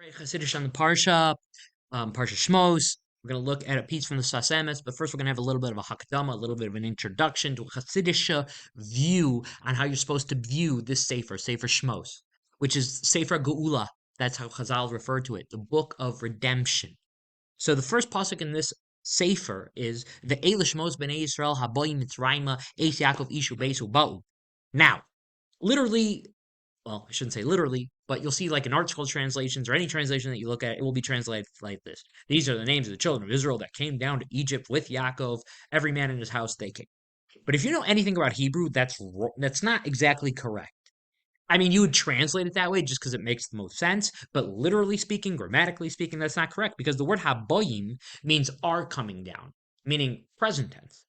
Right, Chassidus on the Parsha, Parsha Shemos. We're going to look at a piece from the Sfas Emes, but first we're going to have a little bit of a hakdama, a little bit of an introduction to a Chassidish view on how you're supposed to view this Sefer Shemos, which is Sefer Geula. That's how Chazal referred to it, the book of redemption. So the first pasuk in this Sefer is the Shemos b'nei Yisrael haboyim mitzrayma eis Yaakov ishu beisu ba'u. Now, literally, well, I shouldn't say literally, but you'll see like in art scroll translations or any translation that you look at, it will be translated like this. These are the names of the children of Israel that came down to Egypt with Yaakov. Every man in his house they came. But if you know anything about Hebrew, that's not exactly correct. I mean, you would translate it that way just because it makes the most sense, but literally speaking, grammatically speaking, that's not correct because the word haboyim means are coming down, meaning present tense.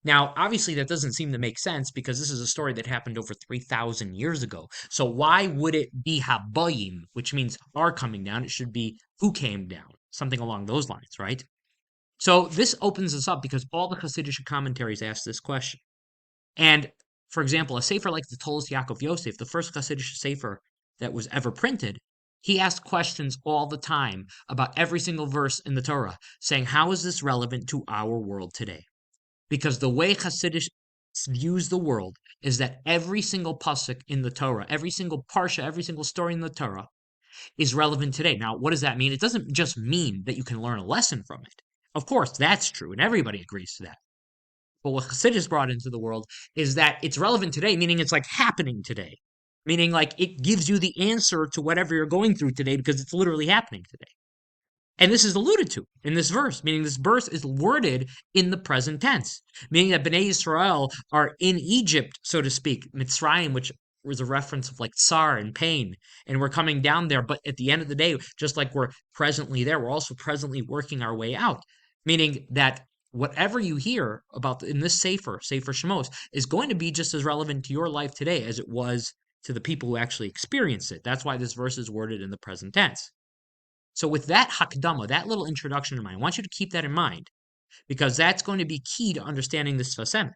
Now, obviously, that doesn't seem to make sense because this is a story that happened over 3,000 years ago. So why would it be haboyim, which means are coming down? It should be who came down, something along those lines, right? So this opens us up because all the Hasidic commentaries ask this question. And for example, a sefer like the Tolos Yaakov Yosef, the first Hasidic sefer that was ever printed, he asked questions all the time about every single verse in the Torah, saying, how is this relevant to our world today? Because the way Chassidus views the world is that every single pasuk in the Torah, every single parsha, every single story in the Torah is relevant today. Now, what does that mean? It doesn't just mean that you can learn a lesson from it. Of course, that's true, and everybody agrees to that. But what Chassidus brought into the world is that it's relevant today, meaning it's like happening today, meaning like it gives you the answer to whatever you're going through today because it's literally happening today. And this is alluded to in this verse, meaning this verse is worded in the present tense, meaning that Bnei Israel are in Egypt, so to speak, Mitzrayim, which was a reference of like tsar and pain, and we're coming down there. But at the end of the day, just like we're presently there, we're also presently working our way out, meaning that whatever you hear about in this Sefer Shemos, is going to be just as relevant to your life today as it was to the people who actually experienced it. That's why this verse is worded in the present tense. So with that hakdama, that little introduction in mind, I want you to keep that in mind because that's going to be key to understanding the Sfas Emes.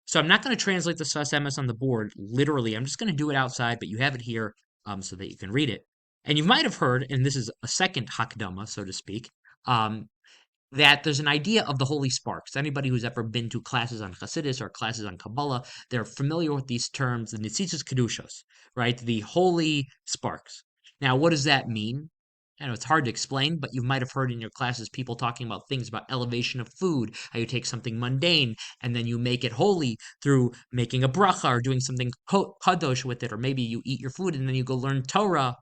So I'm not going to translate the Sfas Emes on the board literally. I'm just going to do it outside, but you have it here so that you can read it. And you might have heard, and this is a second hakdama, so to speak, that there's an idea of the holy sparks. Anybody who's ever been to classes on Chassidus or classes on Kabbalah, they're familiar with these terms, the Netzitzos Kedushos, right? The holy sparks. Now, what does that mean? I know it's hard to explain, but you might have heard in your classes people talking about things about elevation of food, how you take something mundane and then you make it holy through making a bracha or doing something kadosh with it, or maybe you eat your food and then you go learn Torah.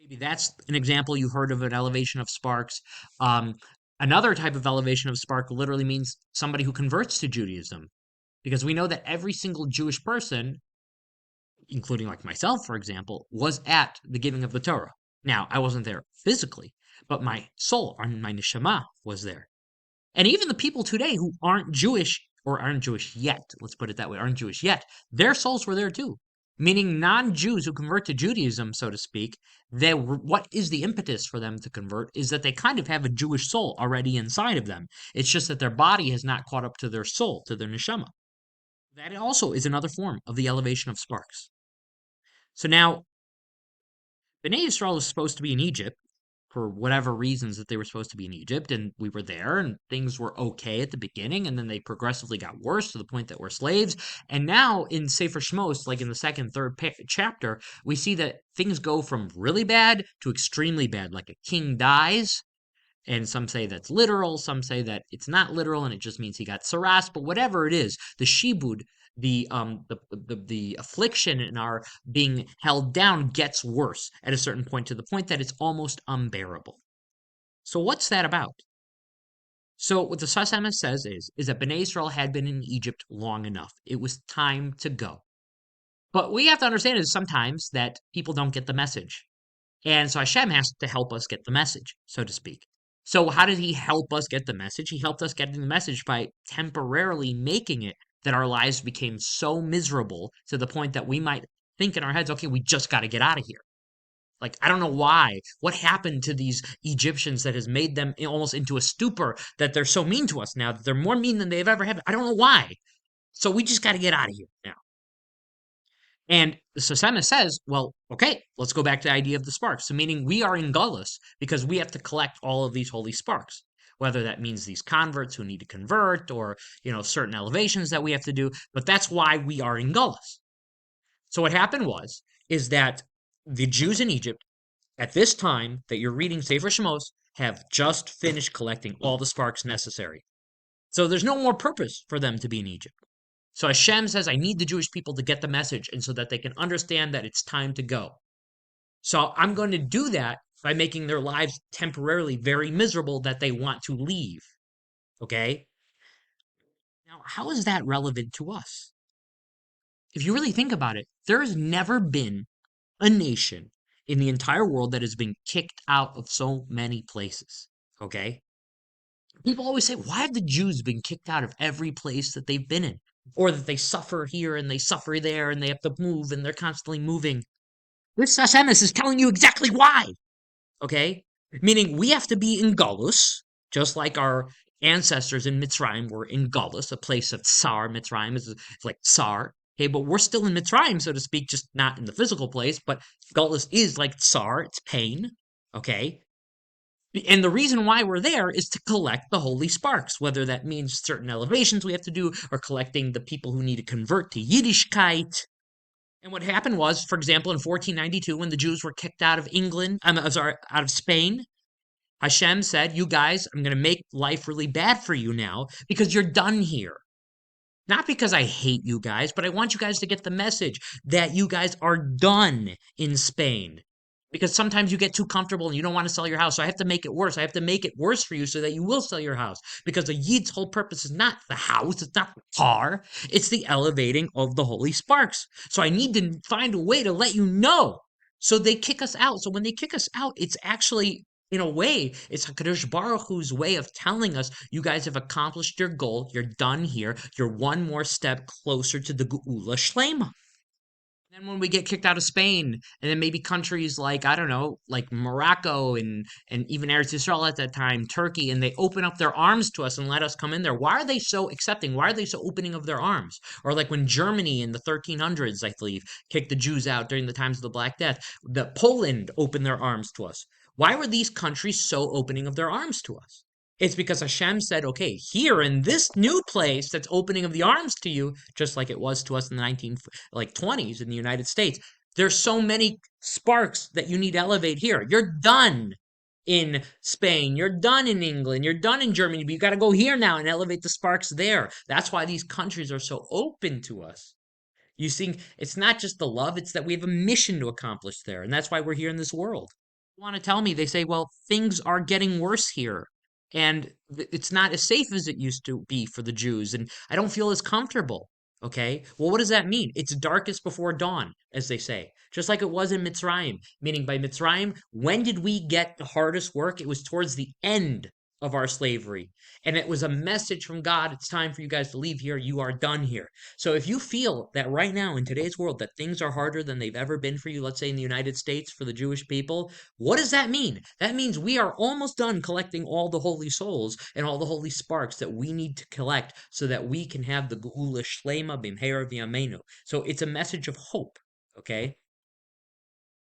Maybe that's an example you heard of an elevation of sparks. Another type of elevation of spark literally means somebody who converts to Judaism, because we know that every single Jewish person, including like myself, for example, was at the giving of the Torah. Now, I wasn't there physically, but my soul, or my neshama, was there. And even the people today who aren't Jewish, or aren't Jewish yet, let's put it that way, aren't Jewish yet, their souls were there too. Meaning non-Jews who convert to Judaism, so to speak, what is the impetus for them to convert is that they kind of have a Jewish soul already inside of them. It's just that their body has not caught up to their soul, to their neshama. That also is another form of the elevation of sparks. So now, Bnei Yisrael is supposed to be in Egypt for whatever reasons that they were supposed to be in Egypt, and we were there, and things were okay at the beginning, and then they progressively got worse to the point that we're slaves. And now in Sefer Shemos, like in the second, third chapter, we see that things go from really bad to extremely bad. Like a king dies, and some say that's literal, some say that it's not literal, and it just means he got saras. But whatever it is, the shibud, the affliction in our being held down gets worse at a certain point, to the point that it's almost unbearable. So what's that about? So what the Sfas Emes says is that Bnei Israel had been in Egypt long enough. It was time to go. But we have to understand is sometimes that people don't get the message. And so Hashem has to help us get the message, so to speak. So how did he help us get the message? He helped us get the message by temporarily making it that our lives became so miserable to the point that we might think in our heads, okay, we just got to get out of here. Like, I don't know why. What happened to these Egyptians that has made them almost into a stupor that they're so mean to us now, that they're more mean than they've ever had? I don't know why. So we just got to get out of here now. And the Sfas Emes says, well, okay, let's go back to the idea of the sparks. So meaning we are in Gullus because we have to collect all of these holy sparks, whether that means these converts who need to convert or, certain elevations that we have to do. But that's why we are in Gullus. So what happened is that the Jews in Egypt at this time that you're reading Sefer Shemos have just finished collecting all the sparks necessary. So there's no more purpose for them to be in Egypt. So Hashem says, I need the Jewish people to get the message and so that they can understand that it's time to go. So I'm going to do that by making their lives temporarily very miserable that they want to leave. Okay? Now, how is that relevant to us? If you really think about it, there has never been a nation in the entire world that has been kicked out of so many places. Okay? People always say, why have the Jews been kicked out of every place that they've been in? Or that they suffer here and they suffer there and they have to move and they're constantly moving. This Sfas Emes is telling you exactly why. Okay? Meaning we have to be in Galus, just like our ancestors in Mitzrayim were in Galus, a place of Tsar. Mitzrayim is like Tsar. Okay, but we're still in Mitzrayim, so to speak, just not in the physical place, but Galus is like Tsar, it's pain. Okay? And the reason why we're there is to collect the holy sparks, whether that means certain elevations we have to do or collecting the people who need to convert to Yiddishkeit. And what happened was, for example, in 1492, when the Jews were kicked out of out of Spain, Hashem said, you guys, I'm going to make life really bad for you now because you're done here. Not because I hate you guys, but I want you guys to get the message that you guys are done in Spain. Because sometimes you get too comfortable and you don't want to sell your house. So I have to make it worse. I have to make it worse for you so that you will sell your house. Because the Yid's whole purpose is not the house, it's not the car, it's the elevating of the holy sparks. So I need to find a way to let you know. So they kick us out. So when they kick us out, it's actually, in a way, it's HaKadosh Baruch Hu's way of telling us, you guys have accomplished your goal, you're done here, you're one more step closer to the Geula Shlema. Then when we get kicked out of Spain, and then maybe countries like, I don't know, like Morocco and even Eretz Yisrael at that time, Turkey, and they open up their arms to us and let us come in there. Why are they so accepting? Why are they so opening of their arms? Or like when Germany in the 1300s, I believe, kicked the Jews out during the times of the Black Death, the Poland opened their arms to us. Why were these countries so opening of their arms to us? It's because Hashem said, okay, here in this new place that's opening of the arms to you, just like it was to us in the 20s in the United States, there's so many sparks that you need to elevate here. You're done in Spain, you're done in England, you're done in Germany, but you got to go here now and elevate the sparks there. That's why these countries are so open to us. You see, it's not just the love, it's that we have a mission to accomplish there, and that's why we're here in this world. Want to tell me, they say, well, things are getting worse here and it's not as safe as it used to be for the Jews, and I don't feel as comfortable. Okay, well, what does that mean? It's darkest before dawn, as they say, just like it was in Mitzrayim. Meaning, by Mitzrayim, when did we get the hardest work? It was towards the end of our slavery, and it was a message from God. It's time for you guys to leave here. You are done here. So, if you feel that right now in today's world that things are harder than they've ever been for you, let's say in the United States for the Jewish people, what does that mean? That means we are almost done collecting all the holy souls and all the holy sparks that we need to collect so that we can have the Geula Shlema B'mheira V'yameinu. So it's a message of hope, okay?